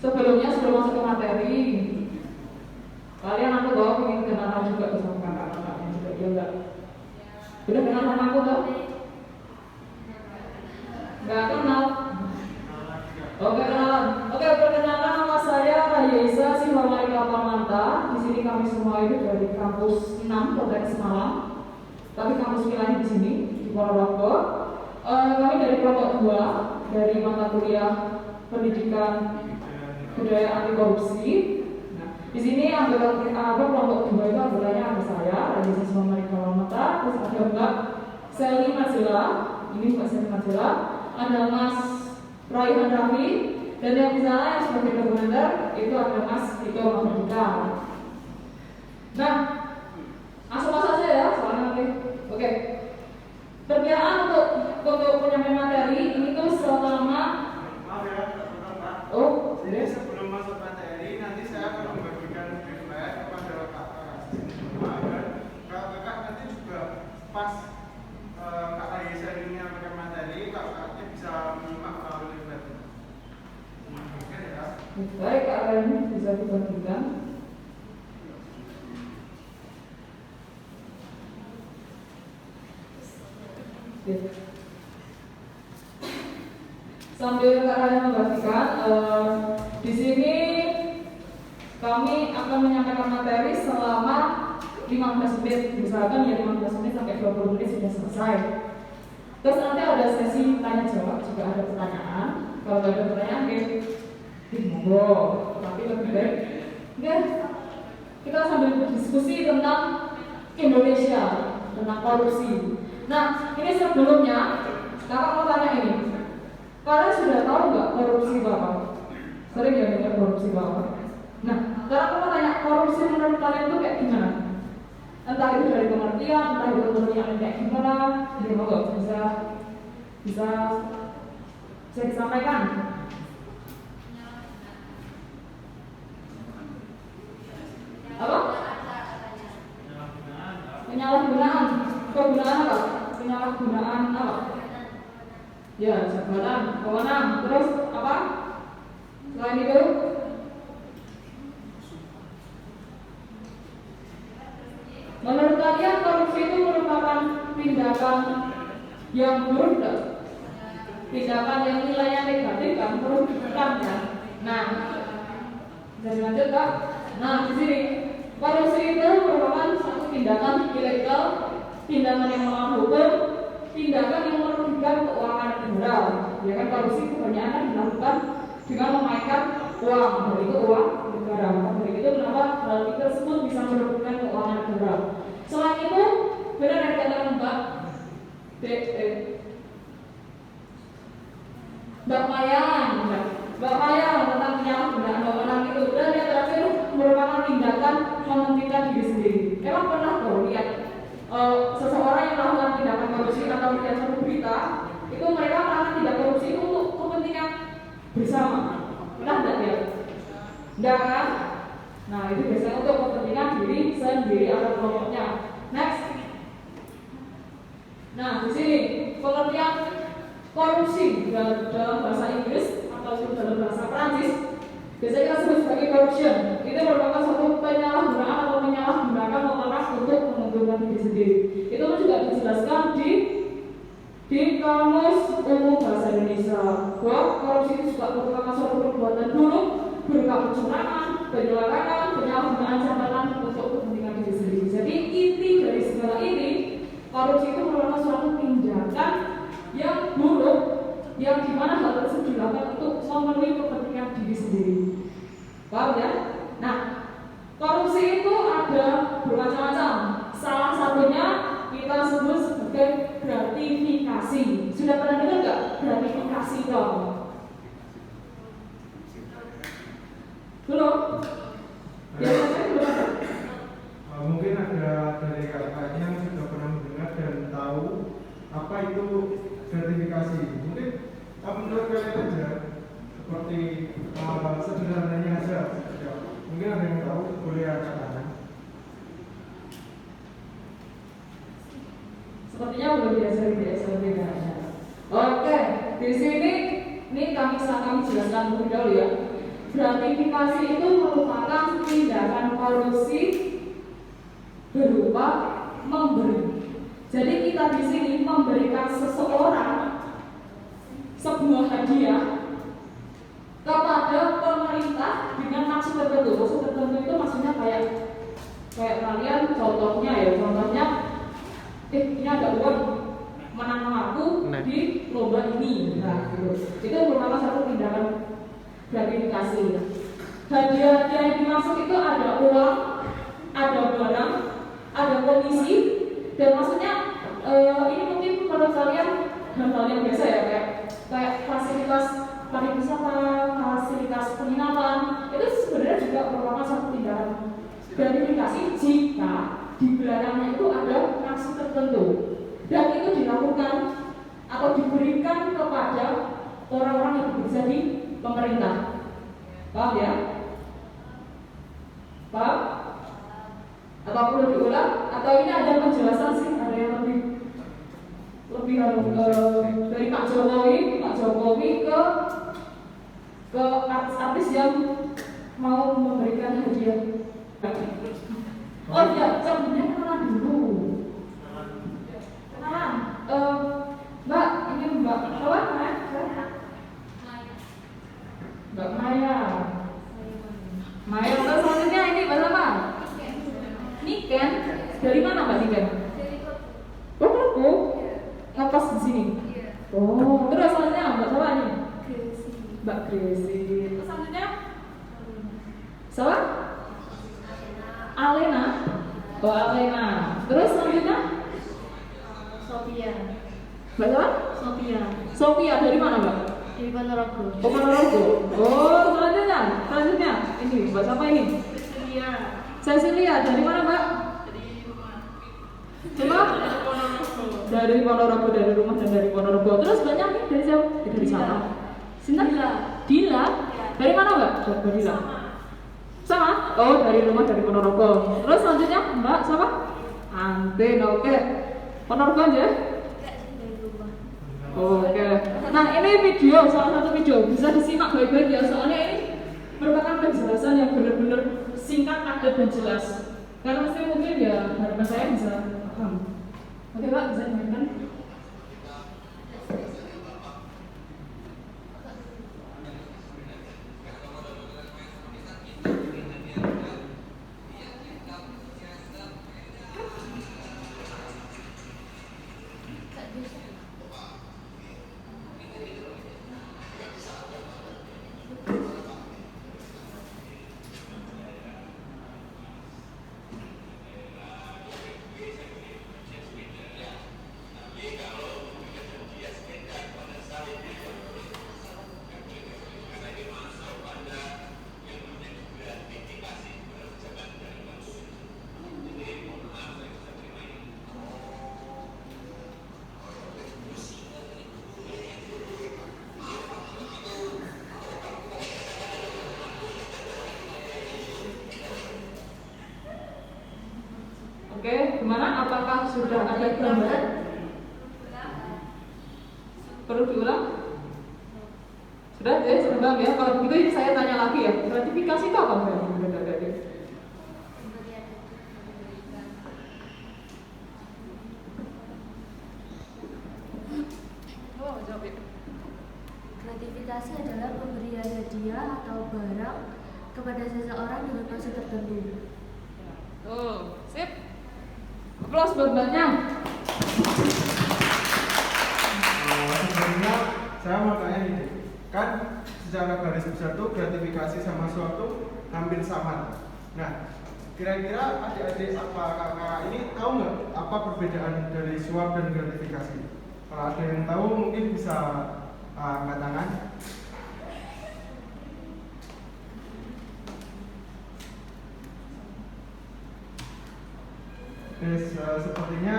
Sebelum masuk ke materi, kalian aku tahu ingin kenalan juga sama kakak-kakaknya juga, ya enggak? Udah kenal sama aku tuh? Enggak kenal? Oke, kenalan. Oke, perkenalkan nama saya Raisa Silvamarika Pamanta. Di sini kami semua itu dari kampus 6 Kota Semarang. Tapi kampus lain di sini di Ponorogo. Kami dari kelompok 2 dari mata kuliah Pendidikan Budaya Anti Korupsi. Nah, di sini anggota kelompok 2 itu anggotanya ada saya, Raisa Silvamarika Pamanta, terus ada Mbak Seli Mazela, ini Mbak Seli Mazela, ada Mas Raihan Raffi, dan yang di sana yang sebagai dokumenter itu ada Mas Tito Mahmudika. Nah, langsung saja ya, soalnya nanti. Oke. Perkiraan untuk penyampaian materi ini tuh selama. Maaf ya, Pak. Oh, jadi sebelum masuk materi nanti saya akan membagikan feedback kepada kakak semua dan kakak nanti juga pas Kak Raisa ini menyampaikan materi, kakaknya bisa menyimak melalui feedback. Oke ya. Baik, Kak Raisa bisa dibagikan. Sambil Kak Raisa membagikan, di sini kami akan menyampaikan materi selama 15 menit, misalkan ya 15 menit sampai 20 menit sudah selesai. Terus nanti ada sesi tanya jawab, juga ada pertanyaan. Kalau nggak ada pertanyaan, monggo. Tapi lebih baik, kita sambil berdiskusi tentang Indonesia, tentang korupsi. Nah, ini sebelumnya, kakak mau tanya ini. Kalian sudah tahu nggak korupsi itu apa? Sering ya dengar korupsi itu apa? Nah, sekarang aku mau tanya, korupsi menurut kalian itu kayak gimana? Entah itu dari pengertian, entah itu pengertian kayak gimana, jadi monggo bisa disampaikan. Apa? Penyalahgunaan. Kegunaan apa? Penyalahgunaan apa? Ya, jabatan, wewenang. Terus apa? Selain itu? Menurut kalian korupsi itu merupakan tindakan yang buruk, tindakan yang nilainya negatif kan, merugikan kan? Nah, bisa dilanjut Kak? Nah, di sini korupsi itu merupakan satu tindakan ilegal, tindakan yang melawan hukum, tindakan yang merugikan keuangan negara. Ya kan, korupsi kebanyakan dilakukan dengan memainkan uang, dari itu uang negara. Dari itu kenapa hal tersebut bisa merugikan keuangan negara. Selain itu, benar yang dikatakan Mbak Mayan tentang penyalahgunaan wewenang itu, dan yang terakhir merupakan tindakan mementingkan diri sendiri. Emang pernah tuh lihat seseorang yang melakukan tindakan korupsi atau lihat satu berita itu mereka melakukan tindak korupsi itu untuk kepentingan bersama? Pernah tidak ya? Tidak kan? Nah, itu biasanya untuk kepentingan diri sendiri atau kelompoknya. Next. Nah, di sini pengertian korupsi dalam bahasa Inggris atau dalam bahasa Prancis biasanya kita sebut sebagai corruption. Itu merupakan suatu penyalahgunaan atau menyalahgunakan wewenang untuk menguntungkan diri sendiri. Itu juga dijelaskan di Kamus Umum Bahasa Indonesia bahwa korupsi itu juga merupakan suatu perbuatan buruk berupa kecurangan, penyelewengan, penyalahgunaan jabatan untuk kepentingan diri sendiri. Jadi inti dari segala ini, korupsi itu merupakan suatu tindakan yang buruk yang dimana hal tersebut dilakukan untuk memenuhi kepentingan diri sendiri. Paham ya? Nah, korupsi itu ada bermacam-macam. Salah satunya kita sebut sebagai gratifikasi. Sudah pernah dengar nggak gratifikasi itu? Belum? Biasanya belum ada. Mungkin ada dari kakaknya yang sudah pernah mendengar dan tahu apa itu gratifikasi. Mungkin menurut kalian aja seperti sederhananya aja. Mungkin ada yang tahu, boleh katakan. Sepertinya belum biasa kayaknya. Oke, di sini ini kami jelaskan terlebih dahulu ya. gratifikasi itu merupakan tindakan korupsi berupa memberi. Jadi kita di sini memberikan seseorang sebuah hadiah kepada pemerintah dengan maksud tertentu. Maksud tertentu itu maksudnya kayak kalian contohnya ini ada uang menang aku di lomba ini. Nah, itu merupakan satu tindakan gratifikasi. Hadiah yang dimaksud itu ada uang, ada barang, ada komisi, dan maksudnya ini mungkin menurut kalian hal-hal yang biasa ya, kayak fasilitas pariwisata, fasilitas penginapan, itu sebenarnya juga merupakan satu tindakan gratifikasi jika di belakangnya itu ada maksud tertentu dan itu dilakukan atau diberikan kepada orang-orang yang bekerja di pemerintah. Paham ya? Paham? Atau perlu diulang? Atau ini ada penjelasan sih? Ada yang lebih dari Pak Jokowi ke artis-artis yang mau memberikan hadiah. Oh iya, sebelumnya kenalan dulu. Kenalan, Mbak, ini Mbak apa? Mbak Maya. Maya, terus selanjutnya ini Mbak siapa? Niken. Dari mana Mbak Niken? Oh, aku ngekos di sini. Oh, terus selanjutnya Mbak siapa ini? Mbak Gracie. Terus selanjutnya? Siapa? Alena. Oh, Alena. Terus selanjutnya? Sophia. Mbak siapa? Sophia dari mana Mbak? Dari Ponorogo. Oh, Ponorogo. Oh, selanjutnya ini Mbak siapa ini? Cecilia dari mana Mbak? Cuma dari Ponorogo, dari rumah dan dari Ponorogo. Terus banyak nih dari siapa? Dari sana. Sinta? Dila. Dari mana Mbak? Dari Dila. Sama? Oh, dari rumah dari Ponorogo. Terus selanjutnya Mbak siapa? Antin. Oke. Ponorogo aja? Oke. Nah, ini video, salah satu video bisa disimak baik-baik ya. Soalnya ini merupakan penjelasan yang benar-benar singkat, padat dan jelas. Karena mesti mungkin ya harapan saya bisa paham. Oke Pak, bisa dimainkan? Oke, gimana? Apakah sudah ada gambaran? Perlu diulang? Sudah, ya, sudah ya. Kalau begitu saya tanya lagi ya. Gratifikasi itu apa? Gratifikasi adalah pemberian hadiah atau barang kepada seseorang dengan maksud tertentu. Oh, sip. Aplaus buat Mbaknya. Sebenarnya saya mau tanya nih, kan secara garis besar tuh gratifikasi sama suatu hampir sama. Nah, kira-kira adik-adik apa kakak ini tahu nggak apa perbedaan dari suap dan gratifikasi? Kalau ada yang tahu mungkin bisa angkat tangan. Sepertinya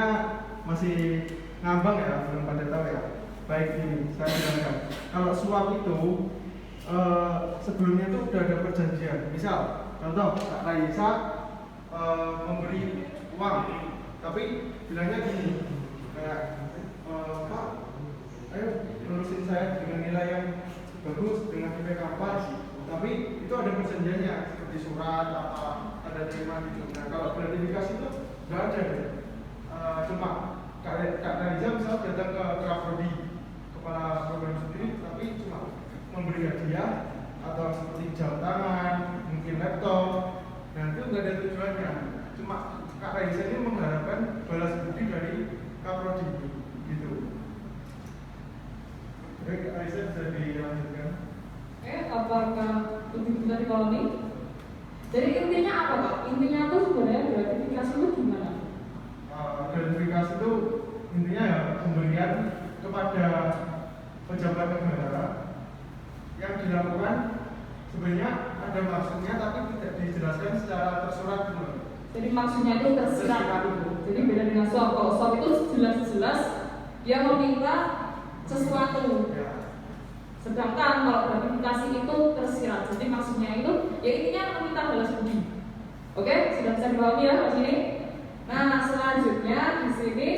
masih ngambang ya, belum pada tahu ya. Baik, ini saya jelaskan. Kalau suap itu sebelumnya tuh udah ada perjanjian. Misal, contoh Kak Raisa memberi uang, tapi bilangnya gini, kayak Pak, ayo lurusin saya dengan nilai yang bagus, dengan IPK 4, tapi itu itu ada perjanjiannya seperti surat apa ada terima gitu. Nah kalau gratifikasi itu nggak ada deh. Cuma Kak Reza misal datang ke Kaprodi kepala program studi, tapi cuma memberi hadiah atau seperti jam tangan, mungkin laptop. Nah itu nggak ada tujuannya. Cuma Kak Reza ini mengharapkan balas budi dari Kaprodi gitu. Oke, Kak Reza bisa dilanjutkan. Apakah lebih bisa dipahami? Jadi intinya apa Pak? Intinya tuh sebenarnya gratifikasi itu gimana? Gratifikasi itu intinya ya pemberian kepada pejabat negara yang dilakukan sebenarnya ada maksudnya tapi tidak dijelaskan secara tersurat gitu. Jadi maksudnya itu tersirat gitu. Jadi beda dengan suap. Kalau suap itu jelas-jelas dia meminta sesuatu. Ya. Sedangkan kalau gratifikasi itu tersirat. Jadi maksudnya itu ya intinya meminta balas budi. Oke, sudah bisa dipahami ya di sini. Nah, selanjutnya di sini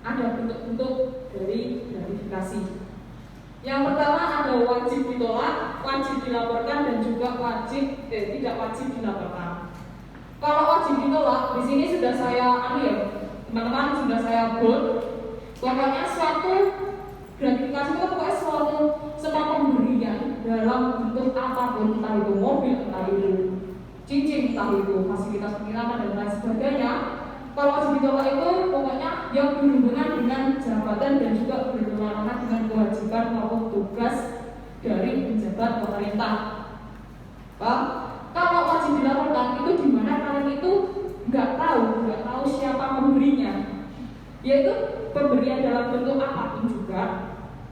ada bentuk-bentuk dari gratifikasi. Yang pertama ada wajib ditolak, wajib dilaporkan dan juga tidak wajib dilaporkan. Kalau wajib ditolak, di sini sudah saya teman-teman sudah saya bold. Pokoknya suatu gratifikasi itu pokoknya semua pemberian dalam bentuk apapun, entah itu mobil, entah itu cincin, entah itu fasilitas penginapan dan lain sebagainya. Kalau wajib ditolak itu pokoknya yang berhubungan dengan jabatan dan juga bertentangan dengan kewajiban maupun tugas dari pejabat pemerintah. Pak, kalau wajib dilaporkan itu di mana kalian itu nggak tahu siapa pemberinya, yaitu pemberian dalam bentuk apapun juga,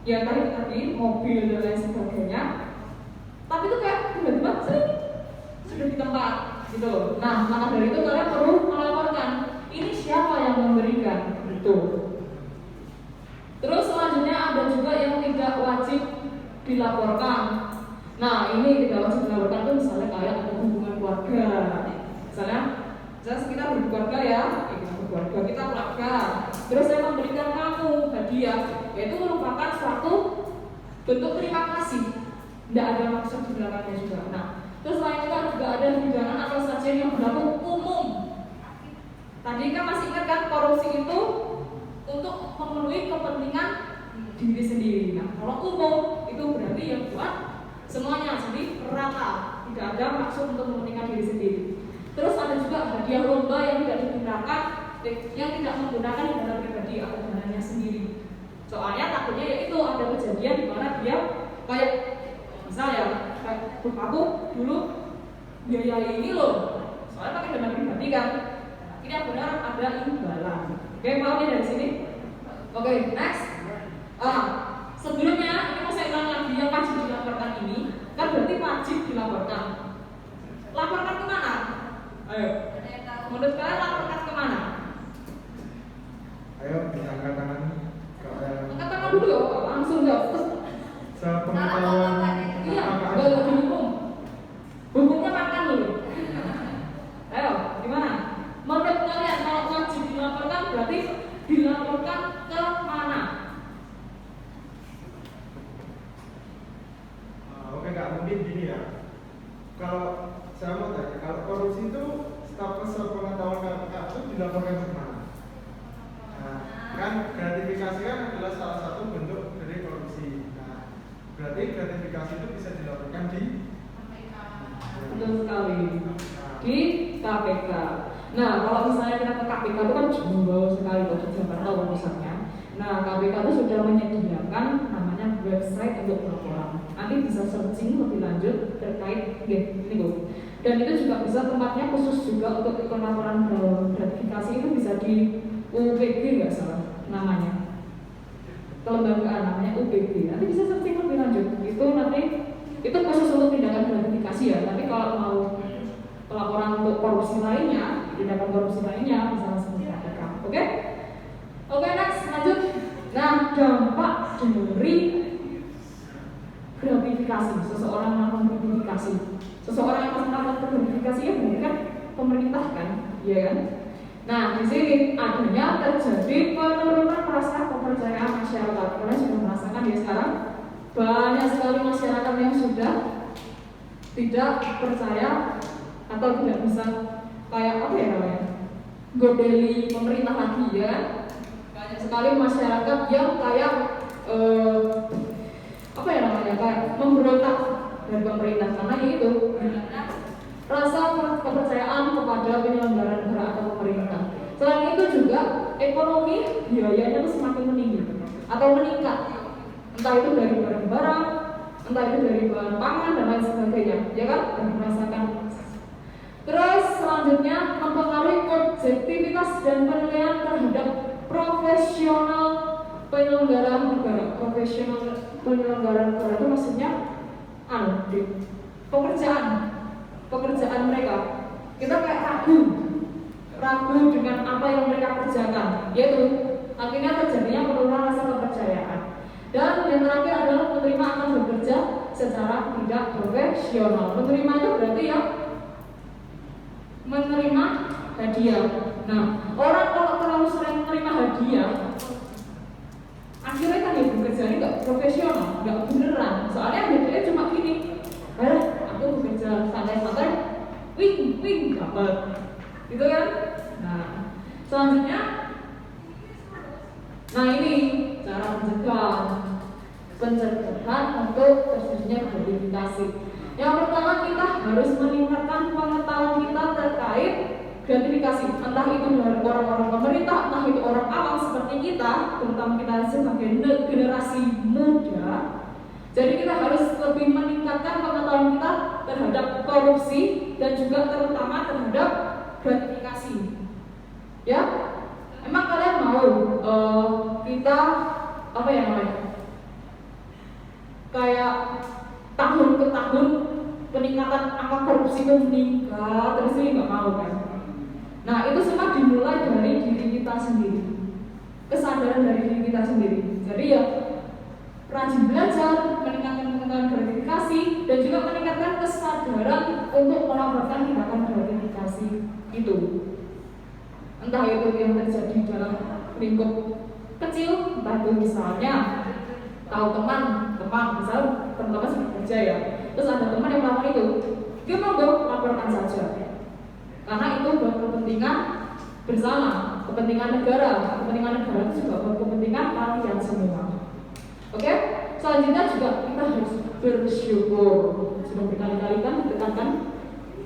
ya tadi mobil dan lain sebagainya. Tapi itu kayak tiba-tiba sudah di tempat gitu. Nah, maka dari itu kalian perlu melaporkan ini siapa yang memberikan itu. Terus selanjutnya ada juga yang tidak wajib dilaporkan. Nah, ini tidak wajib dilaporkan itu misalnya kayak ada hubungan keluarga. Misalnya kita berkeluarga ya, kita berkeluarga, kita keluarga. Terus saya memberikan kamu hadiah, yaitu merupakan suatu bentuk terima kasih. Tidak ada maksud di belakangnya juga. Nah, terus selain itu juga ada hidangan atau sajian yang berlaku umum. Tadi kan masih ingat kan korupsi itu untuk memenuhi kepentingan diri sendiri. Nah, kalau umum itu berarti yang buat semuanya, jadi rata, tidak ada maksud untuk mementingkan diri sendiri. Terus ada juga hadiah lomba yang tidak digunakan, yang tidak menggunakan dana pribadi atau dananya sendiri. Soalnya takutnya yaitu ada kejadian di mana dia kayak misalnya kayak aku dulu biaya ini loh, soalnya pakai dana pribadi kan. Ini yang benar ada imbalan. Oke, mau dari sini? Oke, next. Sebelumnya ini mau saya ulang lagi yang wajib dilaporkan ini kan berarti wajib dilaporkan. Laporkan kemana? Ayo. Menurut kalian laporkan kemana? Ayo angkat tangan. Angkat tangan dulu ya, langsung ya. Sepengetahuan. Iya, nggak dihukum. Hukumnya makan dulu. Ayo, gimana? Menurut kalian kalau wajib dilaporkan berarti dilaporkan ke mana? Oke Kak, mungkin gini ya. Kalau saya mau tanya, kalau korupsi itu sepengetahuan Kak itu dilaporkan ke mana? Nah, kan gratifikasi kan adalah salah satu bentuk dari korupsi. Nah, berarti gratifikasi itu bisa dilaporkan di Betul sekali. Di KPK. Nah, kalau misalnya kita ke KPK itu kan jauh sekali dari Jakarta urusannya. Nah, KPK itu sudah menyediakan namanya website untuk laporan. Nanti bisa searching lebih lanjut terkait ini loh. Dan itu juga bisa tempatnya khusus juga untuk pelaporan gratifikasi itu bisa di UPG nggak salah namanya. Kelembagaan namanya UPG. Nanti bisa searching lebih lanjut. Itu nanti itu khusus untuk tindakan gratifikasi ya. Tapi kalau mau pelaporan untuk korupsi lainnya, tindakan korupsi lainnya bisa langsung ke KPK. Oke? Oke, next lanjut. Nah, dampak dari gratifikasi, seseorang melakukan gratifikasi. Seseorang yang melakukan gratifikasi ya bukan pemerintah kan, ya kan? Nah, di sini adanya terjadi penurunan rasa kepercayaan masyarakat. Kalian sudah merasakan ya sekarang banyak sekali masyarakat yang sudah tidak percaya atau tidak bisa kayak apa ya namanya, godeli pemerintah lagi ya kan. Banyak sekali masyarakat yang kayak apa ya namanya, kayak memberontak dari pemerintah karena itu rasa kepercayaan kepada penyelenggara negara atau pemerintah. Selain itu juga ekonomi biayanya itu semakin meninggi atau meningkat, entah itu dari barang-barang, entah itu dari bahan pangan dan lain sebagainya, ya kan? Dan merasakan. Terus selanjutnya mempengaruhi objektivitas dan penilaian terhadap profesional penyelenggara negara. Profesional penyelenggara negara itu maksudnya pekerjaan mereka. Kita kayak ragu dengan apa yang mereka kerjakan, yaitu akhirnya terjadinya penurunan rasa kepercayaan. Dan yang terakhir adalah penerima akan bekerja secara tidak profesional. Penerima itu berarti ya menerima hadiah. Nah, orang kalau terlalu sering menerima hadiah, akhirnya kan ya bekerjanya nggak profesional, nggak beneran. Soalnya hadiahnya cuma gini, aku bekerja santai-santai, wing dapat, gitu kan? Nah, selanjutnya, ini cara pencegahan untuk terjadinya gratifikasi. Yang pertama, kita harus meningkatkan pengetahuan kita terkait gratifikasi, entah itu dari orang-orang pemerintah, entah itu orang awam seperti kita, terutama kita sebagai generasi muda. Jadi kita harus lebih meningkatkan pengetahuan kita terhadap korupsi dan juga terutama terhadap gratifikasi. Ya, emang kalian mau kita apa ya namanya? Kayak tahun ke tahun peningkatan angka korupsi itu meningkat terus, ini nggak mau kan? Nah, itu semua dimulai dari diri kita sendiri, kesadaran dari diri kita sendiri. Jadi ya rajin belajar, meningkatkan pengetahuan gratifikasi, dan juga meningkatkan kesadaran untuk melakukan tindakan gratifikasi itu. Entah itu yang terjadi dalam lingkup kecil, entah itu misalnya tahu teman misal teman-teman sedang kerja ya, terus ada teman yang melakukan itu, dia mau laporkan saja, karena itu buat kepentingan bersama, kepentingan negara itu juga buat kepentingan kalian semua. Oke, selanjutnya juga kita harus bersyukur. Sudah berkali-kali kan ditekankan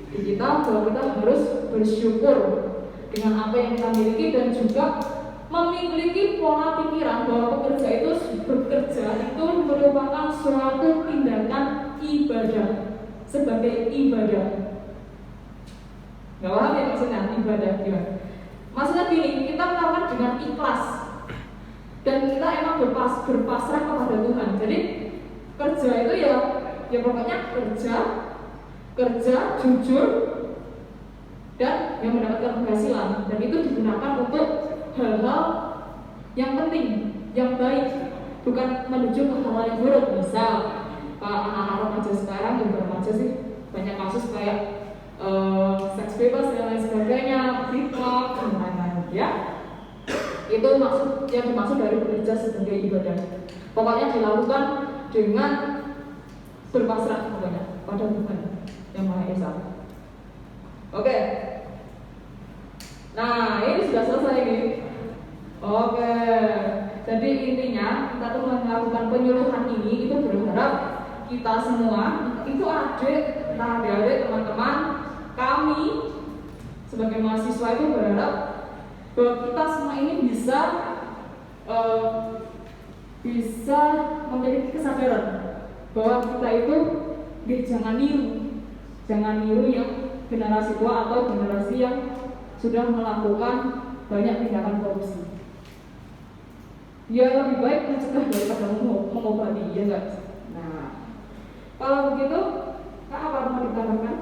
di kita bahwa kita harus bersyukur dengan apa yang kita miliki, dan juga memiliki pola pikiran bahwa bekerja itu merupakan suatu tindakan ibadah, sebagai ibadah. Gak paham ya maksudnya ibadah gimana? Maksudnya gini, kita melakukan dengan ikhlas dan kita emang berpasrah kepada Tuhan. Jadi kerja itu ya pokoknya kerja jujur dan yang mendapatkan penghasilan, dan itu digunakan untuk hal-hal yang penting, yang baik, bukan menuju ke hal yang buruk. Misal anak-anak remaja sekarang juga remaja sih, banyak kasus kayak seks bebas dan lain sebagainya, TikTok dan lain-lain ya. Itu yang dimaksud dari bekerja sebagai ibadah. Pokoknya dilakukan dengan berpasrah pokoknya pada Tuhan yang Maha Esa. Oke. Nah, ini sudah selesai nih. Oke. Jadi intinya kita tuh melakukan penyuluhan ini itu berharap kita semua, itu adik, teman-teman, kami sebagai mahasiswa itu berharap bahwa kita semua ini bisa memiliki kesadaran bahwa kita itu jangan niru yang generasi tua atau generasi yang sudah melakukan banyak tindakan korupsi. Ya lebih baik mencegah daripada mengobati, ya enggak? Nah, kalau begitu, Kak, apa mau ditambahkan?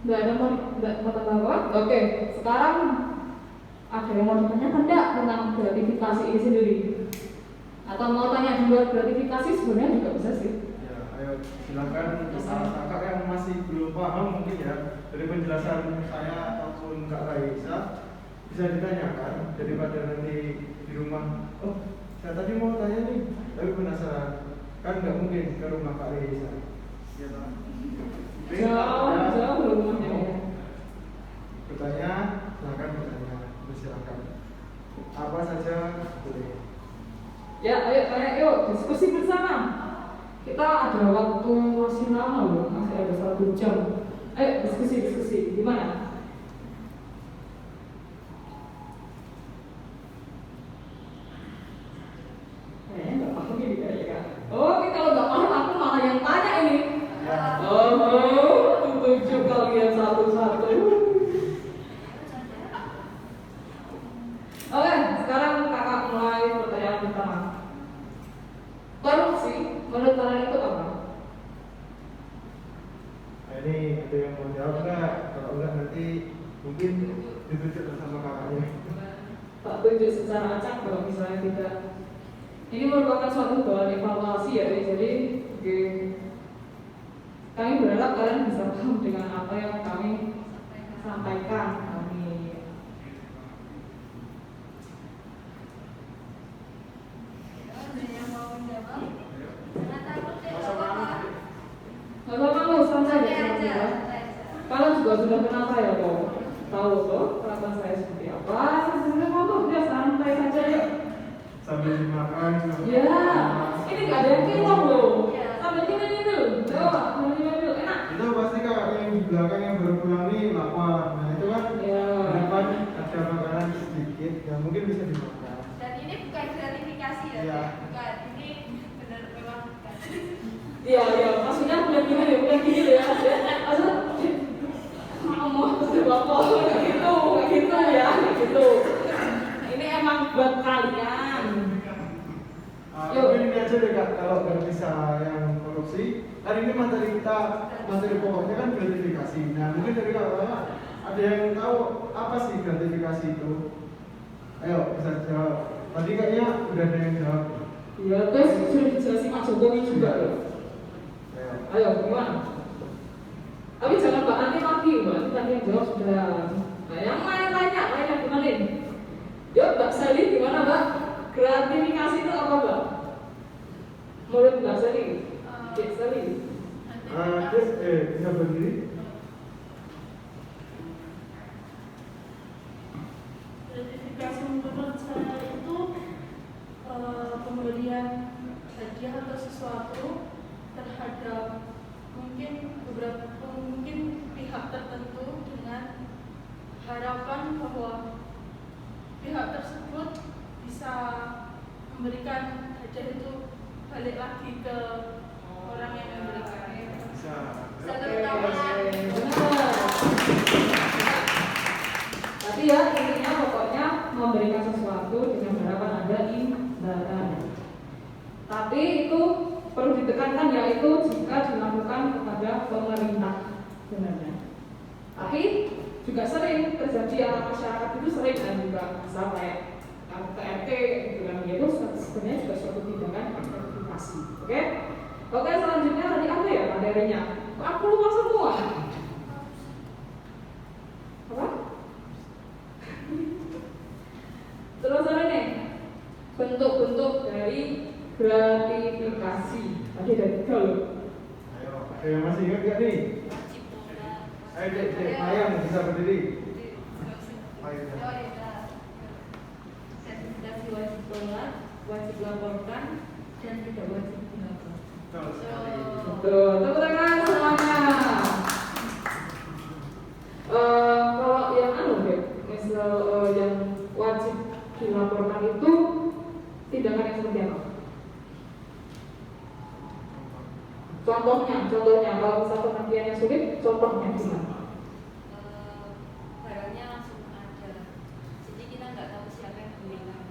Nggak ada mau tambah? Oke, sekarang ada yang mau ditanyakan enggak tentang gratifikasi ini sendiri? Atau mau tanya di luar gratifikasi sebenarnya juga bisa sih. Ya, ayo silakan kakak yang masih belum paham mungkin ya dari penjelasan saya ataupun Kak Raisa, bisa ditanyakan daripada nanti di rumah. Oh, saya tadi mau tanya nih, tapi penasaran. kan nggak mungkin ke rumah Kak Reza. Ya toh? Jauh rumahnya ya. Bertanya, silakan bertanya, silakan. Apa saja boleh. Ya, ayo, yuk diskusi bersama. Kita ada waktu masih lama loh, masih ada 1 jam. Ayo diskusi, gimana? Nggak paham gini kayaknya. Oke, kalau nggak paham aku malah yang tanya ini. Tunjuk kalian satu-satu. Oke, sekarang kakak mulai pertanyaan pertama. Korupsi, menurut kalian itu apa? Nah, ini ada yang mau jawab nggak? Kalau enggak nanti mungkin ditunjuk bersama kakaknya. Tak tunjuk secara acak kalau misalnya tidak. Ini merupakan suatu bahan evaluasi ya, jadi kami berharap kalian bisa paham dengan apa yang kami sampaikan. Gak apa malu, santai aja. Kalian juga sudah kenal saya kok, tahu toh kelakuan saya seperti apa. Sebenarnya ngomong dia santai saja ya. Sambil dimakan. Ya, ini gak ada yang kilong loh. Sambil ini dulu, coba sambil enak. Itu pasti kakaknya yang di belakang yang baru pulang nih lapar. Nah itu kan depan ada makanan sedikit yang mungkin bisa dimakan. Dan ini bukan gratifikasi ya? Iya. Bukan, ini benar memang bukan. Iya, maksudnya bukan gini ya. Maksudnya mau bapak kayak gitu ya, gitu. Ini emang buat kalian. Yuk ini aja deh kak, kalau nggak bisa yang korupsi. Kan ini materi kita, materi pokoknya kan gratifikasi. Nah mungkin dari kakak ada yang tahu apa sih gratifikasi itu? Ayo bisa jawab. Tadi kayaknya udah ada yang jawab. Iya, terus sudah dijelasin Mas Jokowi juga loh. Ayo, gimana? Tapi jangan Mbak Anti lagi, Mbak Anti tadi yang jawab sudah. Nah, yang lainnya gimana ini? Yuk, Mbak Sally, gimana Mbak? Gratifikasi itu apa Mbak? Menurut Mbak Sally? Mbak Sally? Terus bisa berdiri? Gratifikasi menurut saya itu pemberian hadiah atau sesuatu terhadap mungkin pihak tertentu dengan harapan bahwa pihak tersebut bisa memberikan hadiah itu balik lagi ke orang yang memberikan. Bisa. Tapi ya intinya pokoknya memberikan sesuatu dengan harapan ada imbalan. Tapi itu perlu ditekankan yaitu jika dilakukan kepada pemerintah sebenarnya. Tapi juga sering terjadi anak masyarakat itu sering dan juga sampai RT gitu kan, itu sebenarnya juga suatu tindakan gratifikasi. Oke, selanjutnya tadi apa ya materinya? Aku lupa semua. Apa? Terus ada nih bentuk-bentuk dari gratifikasi. Tadi ada 3 loh. Ayo, ada yang masih ingat gak nih? Ayo dek, Mayang bisa berdiri. Sertifikasi wajib tolak, wajib laporkan, dan tidak wajib dilapor. Betul sekali. Betul, tepuk tangan semuanya. Kalau yang misal yang wajib dilaporkan itu tindakan yang seperti apa? Contohnya kalau misal pengertiannya sulit, contohnya gimana? Barangnya langsung ada, jadi kita nggak tahu siapa yang memberikan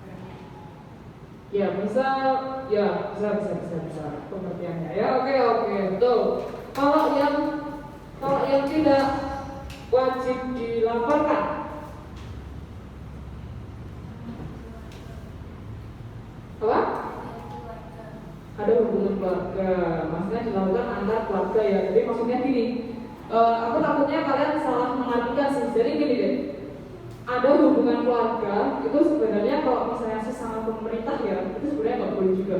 barangnya. Ya bisa pengertiannya. Ya oke betul. Kalau yang tidak wajib dilaporkan, apa? Ada hubungan keluarga, maksudnya dilakukan antar keluarga ya. Jadi maksudnya gini, aku takutnya kalian salah mengartikan sih. Jadi gini deh, ada hubungan keluarga itu sebenarnya kalau misalnya sesama pemerintah ya, itu sebenarnya nggak boleh juga.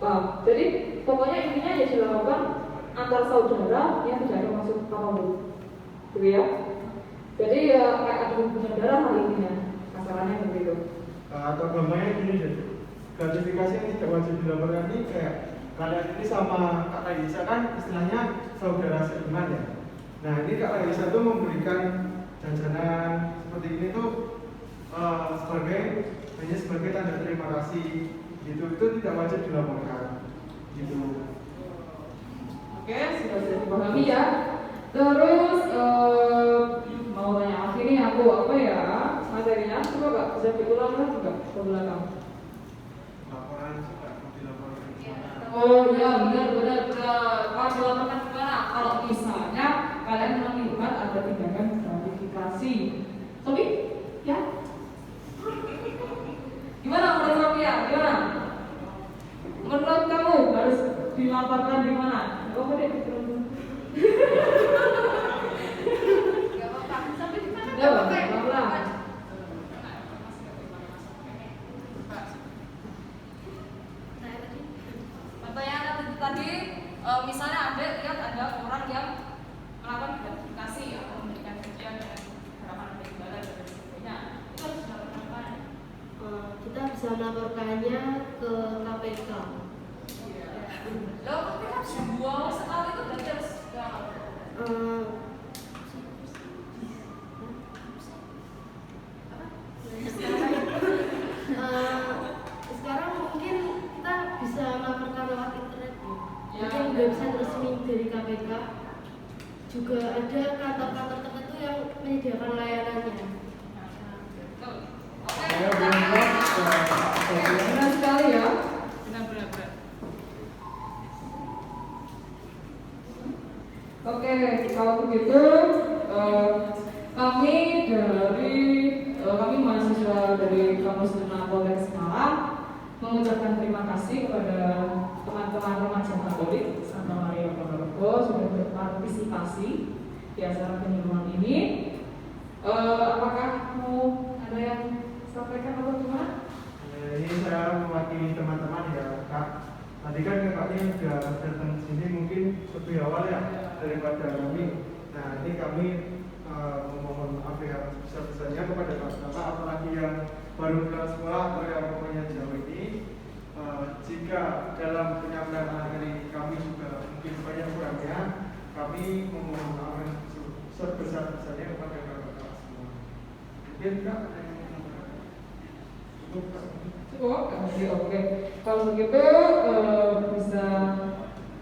Paham? Jadi pokoknya intinya ya dilakukan antar saudara yang tidak ada maksud apapun, gitu ya. Jadi ya kayak ada hubungan darah hal intinya, kasarannya begitu. Atau gampangnya gini deh, gratifikasi yang tidak wajib dilaporkan ini kayak kalian ini sama Kak Raisa kan istilahnya saudara seiman ya. Nah ini Kak Raisa tuh memberikan jajanan seperti ini tuh hanya sebagai tanda terima kasih gitu, itu tidak wajib dilaporkan gitu. Oke, sudah bisa dipahami ya. Terus mau tanya lagi nih aku apa ya materinya? Coba Kak, bisa diulang lagi nggak ke belakang? Laporan juga mau dilaporkan gimana? Oh ya benar. Kalau dilaporkan gimana? Kalau misalnya kalian melihat ada tindakan gratifikasi, Sobi, ya? Gimana menurut Sophia? Gimana? Menurut kamu harus dilaporkan di mana? Oh, deh. Gak apa-apa, sampai di mana? Ya, pelan-pelan. Pertanyaan tadi, misalnya ada lihat ada orang yang melakukan gratifikasi atau memberikan hadiah dan harapan ada imbalan dan sebagainya, itu harus dilakukan apa? Kita bisa melaporkannya ke KPK. Loh, tapi kan sebuah sekali itu berarti harus Eh, sekarang mungkin kita bisa melaporkan lewat internet ya. Mungkin website resmi dari KPK juga ada kantor-kantor tertentu yang menyediakan layanannya. Saya belum tahu. Benar sekali ya. benar. Oke, kalau begitu kami mahasiswa dari Kampus Ternate Poltek Malang mengucapkan terima kasih kepada teman-teman remaja Katolik Santa Maria Ponorogo sudah berpartisipasi di acara penyuluhan ini. Apakah mau ada yang sampaikan atau gimana? Ini saya mewakili teman-teman ya Kak. Tadi kan kakaknya sudah datang sini mungkin lebih awal ya daripada kami. Nah ini kami memohon maaf yang sebesar-besarnya kepada bapak-bapak, apalagi yang baru pulang sekolah atau yang pokoknya jauh ini. Jika dalam penyampaian materi kami juga mungkin banyak kurangnya, kami memohon maaf yang sebesar-besarnya kepada bapak-bapak semua. Mungkin Kak ada yang mau menambahkan? Cukup Kak. Oke. Kalau begitu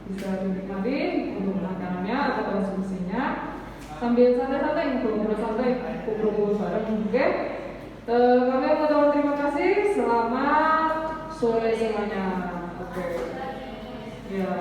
bisa dinikmati untuk makanannya atau konsumsinya sambil santai-santai, ngobrol bareng. Oke. Kami mengucapkan terima kasih. Selamat sore semuanya. Oke. Ya.